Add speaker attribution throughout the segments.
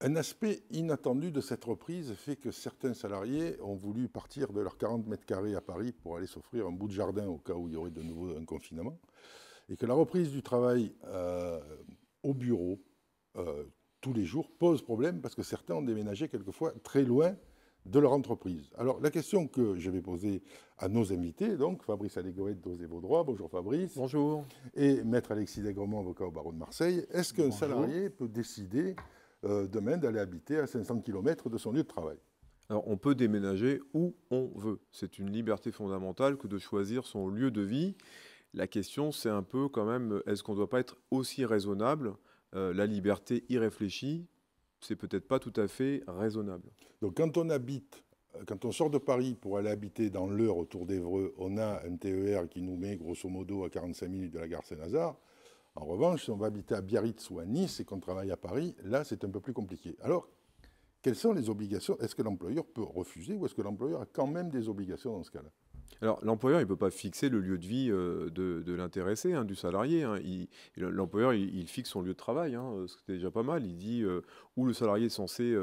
Speaker 1: Un aspect inattendu de cette reprise fait que certains salariés ont voulu partir de leurs 40 mètres carrés à Paris pour aller s'offrir un bout de jardin au cas où il y aurait de nouveau un confinement, et que la reprise du travail au bureau euh, tous les jours pose problème parce que certains ont déménagé quelquefois très loin de leur entreprise. Alors la question que je vais poser à nos invités, donc Fabrice Allégoré d'Osez vos droits, bonjour Fabrice,
Speaker 2: Bonjour.
Speaker 1: et Maître Alexis Daigremont, avocat au barreau de Marseille, est-ce qu'un
Speaker 3: Bonjour.
Speaker 1: salarié peut décider demain d'aller habiter à 500 km de son lieu de travail?
Speaker 2: Alors, on peut déménager où on veut. C'est une liberté fondamentale que de choisir son lieu de vie. La question, c'est un peu quand même, est-ce qu'on ne doit pas être aussi raisonnable? La liberté irréfléchie, c'est peut-être pas tout à fait raisonnable.
Speaker 1: Donc quand on sort de Paris pour aller habiter dans l'Eure autour d'Évreux, on a un TER qui nous met grosso modo à 45 minutes de la gare Saint-Lazare. En revanche, si on va habiter à Biarritz ou à Nice et qu'on travaille à Paris, là c'est un peu plus compliqué. Alors, quelles sont les obligations? Est-ce que l'employeur peut refuser ou est-ce que l'employeur a quand même des obligations dans ce cas-là?
Speaker 2: Alors, l'employeur, il ne peut pas fixer le lieu de vie de l'intéressé, hein, du salarié, hein. L'employeur, il fixe son lieu de travail, hein, ce qui est déjà pas mal. Il dit où le salarié est censé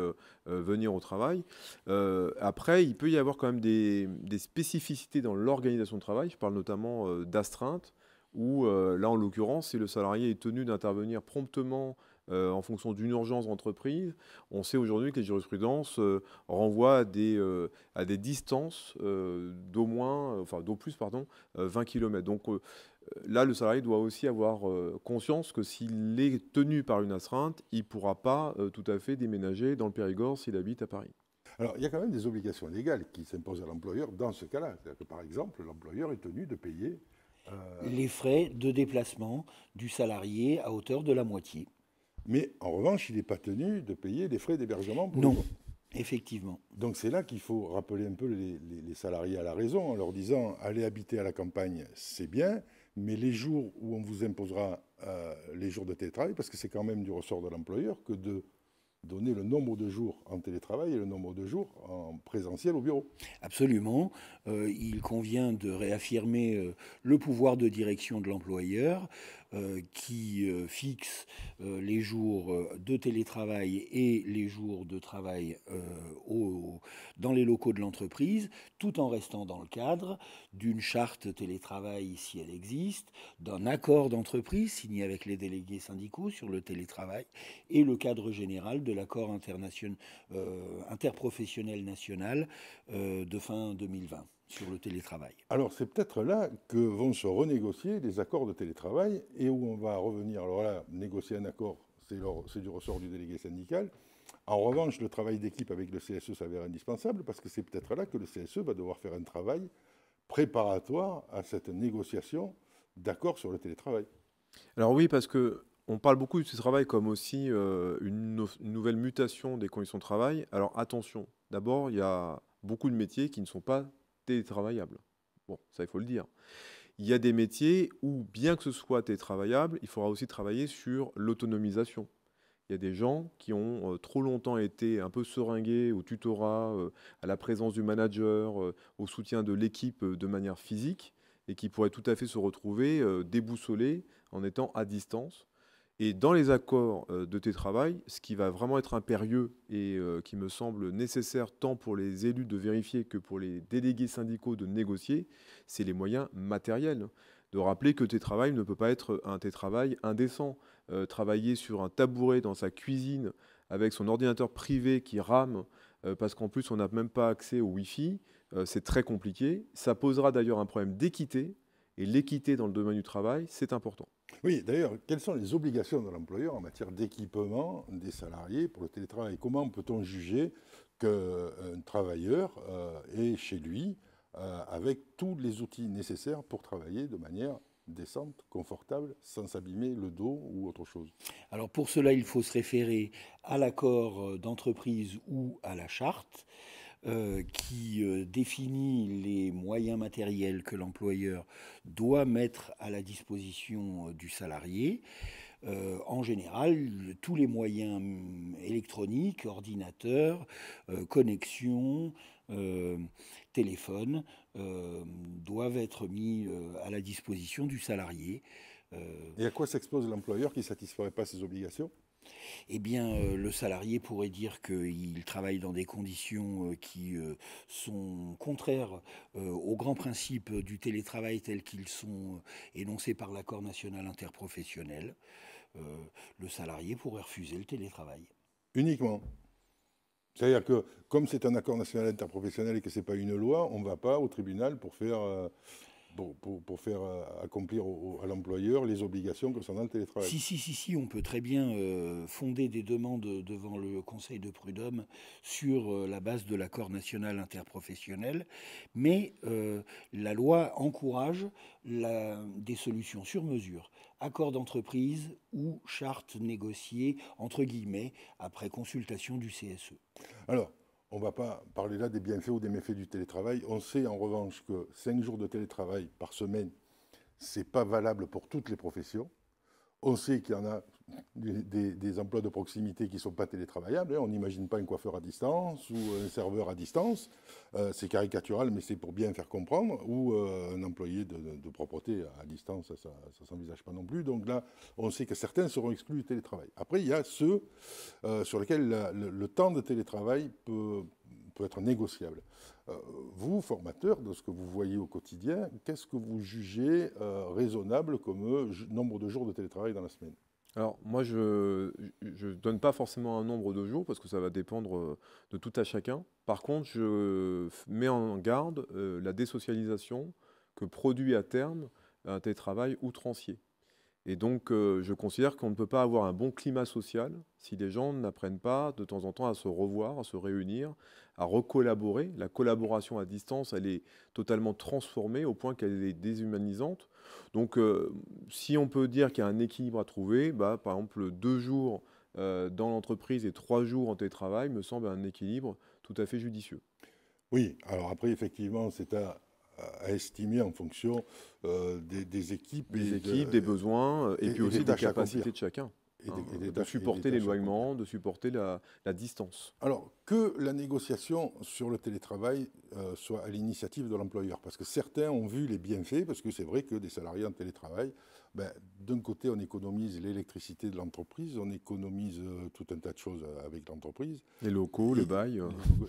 Speaker 2: venir au travail. Après, il peut y avoir quand même des spécificités dans l'organisation de travail. Je parle notamment d'astreinte, où là, en l'occurrence, si le salarié est tenu d'intervenir promptement en fonction d'une urgence d'entreprise, on sait aujourd'hui que les jurisprudences renvoient à des distances d'au plus, pardon, 20 km. Donc là, le salarié doit aussi avoir conscience que s'il est tenu par une astreinte, il ne pourra pas tout à fait déménager dans le Périgord s'il habite à Paris.
Speaker 1: Alors, il y a quand même des obligations légales qui s'imposent à l'employeur dans ce cas-là. C'est-à-dire que, par exemple, l'employeur est tenu de payer.
Speaker 3: Les frais de déplacement du salarié à hauteur de la moitié.
Speaker 1: Mais en revanche, il n'est pas tenu de payer les frais d'hébergement pour les
Speaker 3: Non,
Speaker 1: autres.
Speaker 3: effectivement.
Speaker 1: Donc c'est là qu'il faut rappeler un peu les salariés à la raison en leur disant allez habiter à la campagne, c'est bien, mais les jours où on vous imposera les jours de télétravail, parce que c'est quand même du ressort de l'employeur que de donner le nombre de jours en télétravail et le nombre de jours en présentiel au bureau.
Speaker 3: Absolument. Il convient de réaffirmer le pouvoir de direction de l'employeur qui fixe les jours de télétravail et les jours de travail dans les locaux de l'entreprise, tout en restant dans le cadre d'une charte télétravail si elle existe, d'un accord d'entreprise signé avec les délégués syndicaux sur le télétravail et le cadre général de l'accord interprofessionnel national de fin 2020 sur le télétravail.
Speaker 1: Alors c'est peut-être là que vont se renégocier les accords de télétravail et où on va revenir. Alors là, négocier un accord, c'est du ressort du délégué syndical. En revanche, le travail d'équipe avec le CSE s'avère indispensable parce que c'est peut-être là que le CSE va devoir faire un travail préparatoire à cette négociation d'accord sur le télétravail.
Speaker 2: Alors oui, parce que on parle beaucoup du travail comme aussi une nouvelle mutation des conditions de travail. Alors attention, d'abord, il y a beaucoup de métiers qui ne sont pas télétravaillables. Bon, ça, il faut le dire. Il y a des métiers où, bien que ce soit télétravaillable, il faudra aussi travailler sur l'autonomisation. Il y a des gens qui ont trop longtemps été un peu seringués au tutorat, à la présence du manager, au soutien de l'équipe de manière physique, et qui pourraient tout à fait se retrouver déboussolés en étant à distance. Et dans les accords de télétravail, ce qui va vraiment être impérieux et qui me semble nécessaire tant pour les élus de vérifier que pour les délégués syndicaux de négocier, c'est les moyens matériels. De rappeler que télétravail ne peut pas être un télétravail indécent. Travailler sur un tabouret dans sa cuisine avec son ordinateur privé qui rame parce qu'en plus on n'a même pas accès au Wi-Fi, c'est très compliqué. Ça posera d'ailleurs un problème d'équité. Et l'équité dans le domaine du travail, c'est important.
Speaker 1: Oui, d'ailleurs, quelles sont les obligations de l'employeur en matière d'équipement des salariés pour le télétravail? Comment peut-on juger qu'un travailleur est chez lui avec tous les outils nécessaires pour travailler de manière décente, confortable, sans s'abîmer le dos ou autre chose?
Speaker 3: Alors pour cela, il faut se référer à l'accord d'entreprise ou à la charte qui définit les moyens matériels que l'employeur doit mettre à la disposition du salarié. En général, tous les moyens électroniques, ordinateurs, connexion, téléphone, doivent être mis à la disposition du salarié.
Speaker 1: Et à quoi s'expose l'employeur qui ne satisferait pas ses obligations?
Speaker 3: Eh bien, le salarié pourrait dire qu'il travaille dans des conditions qui sont contraires aux grands principes du télétravail tels qu'ils sont énoncés par l'accord national interprofessionnel. Euh, le salarié pourrait refuser le télétravail.
Speaker 1: Uniquement. C'est-à-dire que, comme c'est un accord national interprofessionnel et que ce n'est pas une loi, on ne va pas au tribunal pour faire, accomplir à l'employeur les obligations concernant le télétravail.
Speaker 3: Si, on peut très bien fonder des demandes devant le Conseil de prud'homme sur la base de l'accord national interprofessionnel, mais la loi encourage des solutions sur mesure, accord d'entreprise ou charte négociée, entre guillemets, après consultation du CSE.
Speaker 1: Alors, on ne va pas parler là des bienfaits ou des méfaits du télétravail. On sait en revanche que 5 jours de télétravail par semaine, ce n'est pas valable pour toutes les professions. On sait qu'il y en a des emplois de proximité qui ne sont pas télétravaillables. On n'imagine pas un coiffeur à distance ou un serveur à distance. C'est caricatural, mais c'est pour bien faire comprendre. Ou un employé de propreté à distance, ça ne s'envisage pas non plus. Donc là, on sait que certains seront exclus du télétravail. Après, il y a ceux sur lesquels le temps de télétravail peut être négociable. Vous, formateur, de ce que vous voyez au quotidien, qu'est-ce que vous jugez raisonnable comme nombre de jours de télétravail dans la semaine?
Speaker 2: Alors, moi, je ne donne pas forcément un nombre de jours parce que ça va dépendre de tout à chacun. Par contre, je mets en garde la désocialisation que produit à terme un télétravail outrancier. Et donc, je considère qu'on ne peut pas avoir un bon climat social si les gens n'apprennent pas de temps en temps à se revoir, à se réunir, à recollaborer. La collaboration à distance, elle est totalement transformée au point qu'elle est déshumanisante. Donc, si on peut dire qu'il y a un équilibre à trouver, par exemple, 2 jours dans l'entreprise et 3 jours en télétravail me semble un équilibre tout à fait judicieux.
Speaker 1: Oui, alors après, effectivement, c'est à estimer en fonction des équipes.
Speaker 2: Des besoins, et puis aussi des capacités de chacun. De supporter l'éloignement, de supporter la distance.
Speaker 1: Alors, que la négociation sur le télétravail soit à l'initiative de l'employeur, parce que certains ont vu les bienfaits, parce que c'est vrai que des salariés en télétravail, d'un côté, on économise l'électricité de l'entreprise, on économise tout un tas de choses avec l'entreprise.
Speaker 2: Les locaux, le bail.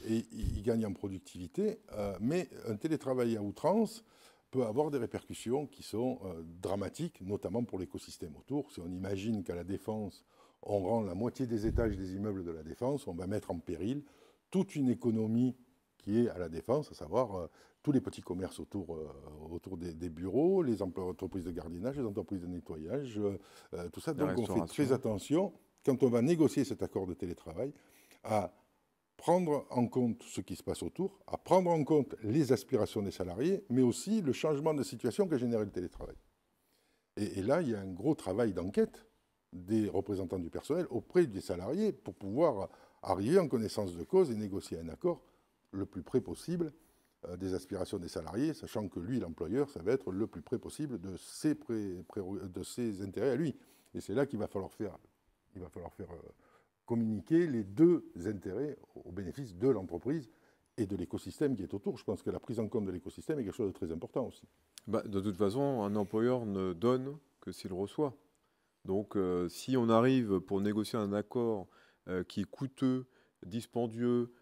Speaker 1: Et ils gagnent en productivité, mais un télétravail à outrance peut avoir des répercussions qui sont dramatiques, notamment pour l'écosystème autour. Si on imagine qu'à la Défense, on rend la moitié des étages des immeubles de la Défense, on va mettre en péril toute une économie qui est à la Défense, à savoir tous les petits commerces autour des bureaux, les entreprises de gardiennage, les entreprises de nettoyage, tout ça. Donc on fait très attention, quand on va négocier cet accord de télétravail, à prendre en compte ce qui se passe autour, à prendre en compte les aspirations des salariés, mais aussi le changement de situation qu'a généré le télétravail. Et là, il y a un gros travail d'enquête des représentants du personnel auprès des salariés pour pouvoir arriver en connaissance de cause et négocier un accord le plus près possible des aspirations des salariés, sachant que lui, l'employeur, ça va être le plus près possible de ses intérêts à lui. Et c'est là qu'il va falloir faire communiquer les deux intérêts au bénéfice de l'entreprise et de l'écosystème qui est autour. Je pense que la prise en compte de l'écosystème est quelque chose de très important aussi.
Speaker 2: De toute façon, un employeur ne donne que s'il reçoit. Donc, si on arrive pour négocier un accord qui est coûteux, dispendieux,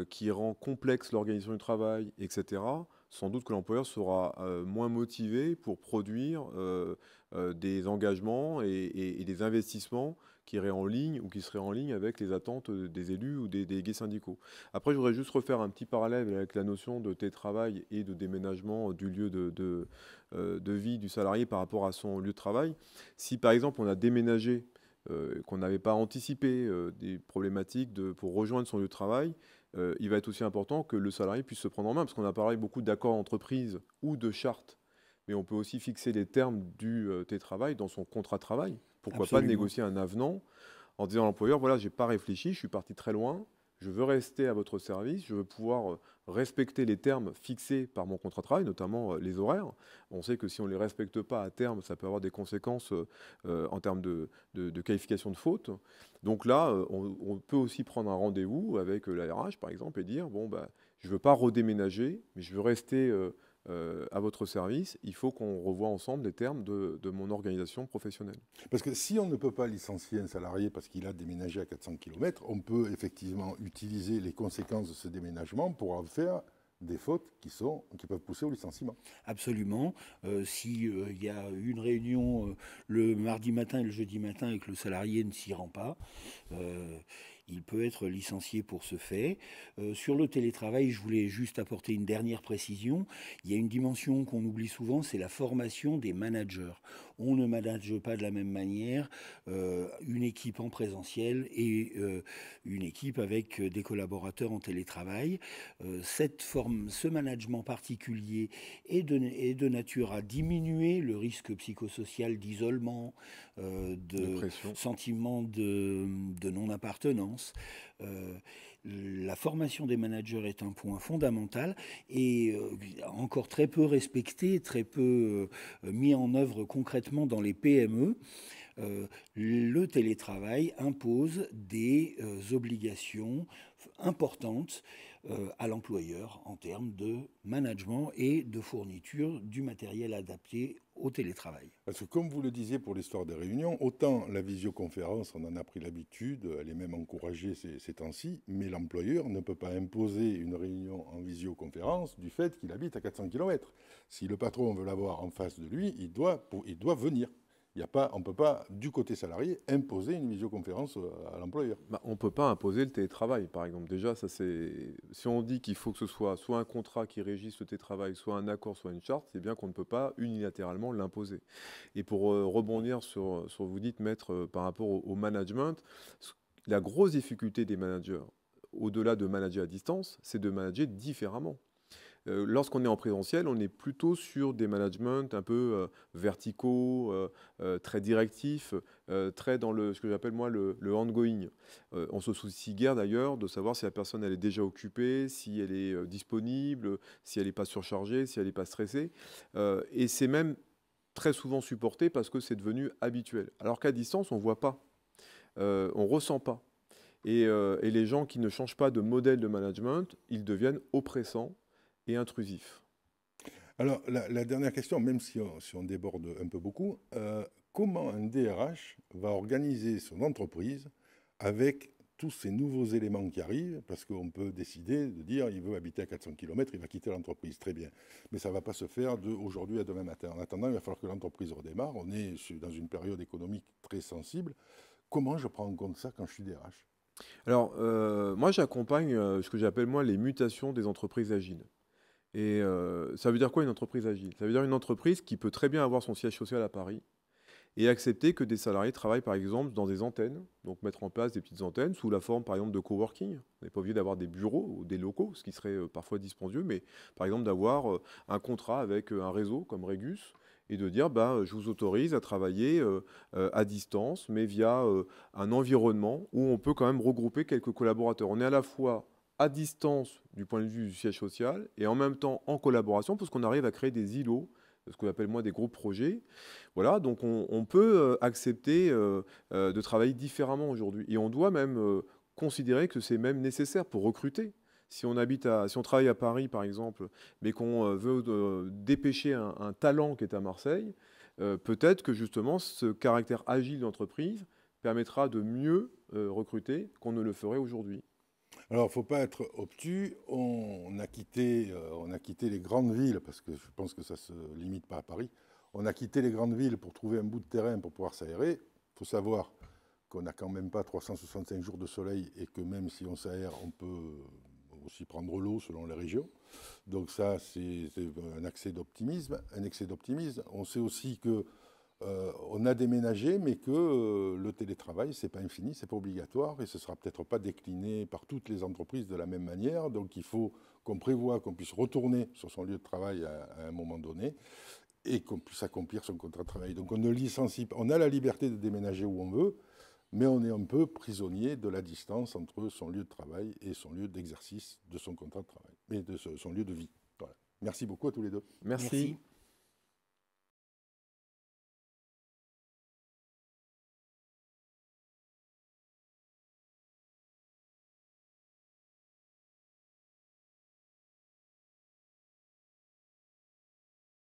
Speaker 2: qui rend complexe l'organisation du travail, etc., sans doute que l'employeur sera moins motivé pour produire des engagements et des investissements qui iraient en ligne ou qui seraient en ligne avec les attentes des élus ou des délégués syndicaux. Après, je voudrais juste refaire un petit parallèle avec la notion de télétravail et de déménagement du lieu de vie du salarié par rapport à son lieu de travail. Si, par exemple, on a déménagé, qu'on n'avait pas anticipé des problématiques pour rejoindre son lieu de travail, il va être aussi important que le salarié puisse se prendre en main, parce qu'on a parlé beaucoup d'accords d'entreprise ou de chartes, mais on peut aussi fixer les termes du télétravail dans son contrat de travail. Pourquoi pas négocier un avenant en disant à l'employeur, voilà, je n'ai pas réfléchi, je suis parti très loin, je veux rester à votre service, je veux pouvoir respecter les termes fixés par mon contrat de travail, notamment les horaires. On sait que si on ne les respecte pas à terme, ça peut avoir des conséquences en termes de qualification de faute. Donc là, on peut aussi prendre un rendez-vous avec la RH, par exemple, et dire, je ne veux pas redéménager, mais je veux rester à votre service, il faut qu'on revoie ensemble les termes de mon organisation professionnelle.
Speaker 1: Parce que si on ne peut pas licencier un salarié parce qu'il a déménagé à 400 km, on peut effectivement utiliser les conséquences de ce déménagement pour en faire des fautes qui peuvent pousser au licenciement.
Speaker 3: Absolument. S'il y a une réunion le mardi matin et le jeudi matin et que le salarié ne s'y rend pas, il peut être licencié pour ce fait. Sur le télétravail, je voulais juste apporter une dernière précision. Il y a une dimension qu'on oublie souvent, c'est la formation des managers. On ne manage pas de la même manière une équipe en présentiel et une équipe avec des collaborateurs en télétravail. Ce management particulier est de nature à diminuer le risque psychosocial d'isolement, de sentiment de non-appartenance. La formation des managers est un point fondamental et encore très peu respecté, très peu mis en œuvre concrètement dans les PME. Le télétravail impose des obligations importantes à l'employeur en termes de management et de fourniture du matériel adapté au télétravail.
Speaker 1: Parce que comme vous le disiez pour l'histoire des réunions, autant la visioconférence, on en a pris l'habitude, elle est même encouragée ces temps-ci, mais l'employeur ne peut pas imposer une réunion en visioconférence du fait qu'il habite à 400 km. Si le patron veut l'avoir en face de lui, il doit venir. On ne peut pas, du côté salarié, imposer une visioconférence à l'employeur.
Speaker 2: On ne peut pas imposer le télétravail, par exemple. Déjà, si on dit qu'il faut que ce soit un contrat qui régisse le télétravail, soit un accord, soit une charte, c'est bien qu'on ne peut pas unilatéralement l'imposer. Et pour rebondir sur ce que vous dites, maître, par rapport au management, la grosse difficulté des managers, au-delà de manager à distance, c'est de manager différemment. Lorsqu'on est en présentiel, on est plutôt sur des managements un peu verticaux, très directifs, très dans ce que j'appelle moi le ongoing. On se soucie guère d'ailleurs de savoir si la personne elle est déjà occupée, si elle est disponible, si elle n'est pas surchargée, si elle n'est pas stressée. Et c'est même très souvent supporté parce que c'est devenu habituel. Alors qu'à distance, on ne voit pas, on ne ressent pas. Et les gens qui ne changent pas de modèle de management, ils deviennent oppressants et intrusif.
Speaker 1: Alors, la dernière question, même si on déborde un peu beaucoup, comment un DRH va organiser son entreprise avec tous ces nouveaux éléments qui arrivent? Parce qu'on peut décider de dire il veut habiter à 400 km, il va quitter l'entreprise, très bien. Mais ça ne va pas se faire d'aujourd'hui à demain matin. En attendant, il va falloir que l'entreprise redémarre. On est dans une période économique très sensible. Comment je prends en compte ça quand je suis DRH?
Speaker 2: Alors, moi, j'accompagne ce que j'appelle moi les mutations des entreprises agiles. Et ça veut dire quoi une entreprise agile? Ça veut dire une entreprise qui peut très bien avoir son siège social à Paris et accepter que des salariés travaillent par exemple dans des antennes, donc mettre en place des petites antennes sous la forme par exemple de coworking. On n'est pas obligé d'avoir des bureaux ou des locaux, ce qui serait parfois dispendieux, mais par exemple d'avoir un contrat avec un réseau comme Regus et de dire je vous autorise à travailler à distance, mais via un environnement où on peut quand même regrouper quelques collaborateurs. On est à la fois à distance du point de vue du siège social et en même temps en collaboration parce qu'on arrive à créer des îlots, ce que j'appelle moi des groupes projets. Voilà, donc on peut accepter de travailler différemment aujourd'hui et on doit même considérer que c'est même nécessaire pour recruter. Si on travaille à Paris par exemple, mais qu'on veut dépêcher un talent qui est à Marseille, peut-être que justement ce caractère agile d'entreprise permettra de mieux recruter qu'on ne le ferait aujourd'hui.
Speaker 1: Alors, il ne faut pas être obtus. On a quitté les grandes villes, parce que je pense que ça ne se limite pas à Paris. On a quitté les grandes villes pour trouver un bout de terrain pour pouvoir s'aérer. Il faut savoir qu'on n'a quand même pas 365 jours de soleil et que même si on s'aère, on peut aussi prendre l'eau selon les régions. Donc ça, c'est un excès d'optimisme. On sait aussi que on a déménagé, mais que le télétravail, ce n'est pas infini, ce n'est pas obligatoire, et ce ne sera peut-être pas décliné par toutes les entreprises de la même manière. Donc il faut qu'on prévoie qu'on puisse retourner sur son lieu de travail à un moment donné, et qu'on puisse accomplir son contrat de travail. Donc on ne licencie pas, on a la liberté de déménager où on veut, mais on est un peu prisonnier de la distance entre son lieu de travail et son lieu d'exercice de son contrat de travail, et de son lieu de vie. Voilà. Merci beaucoup à tous les deux.
Speaker 2: Merci.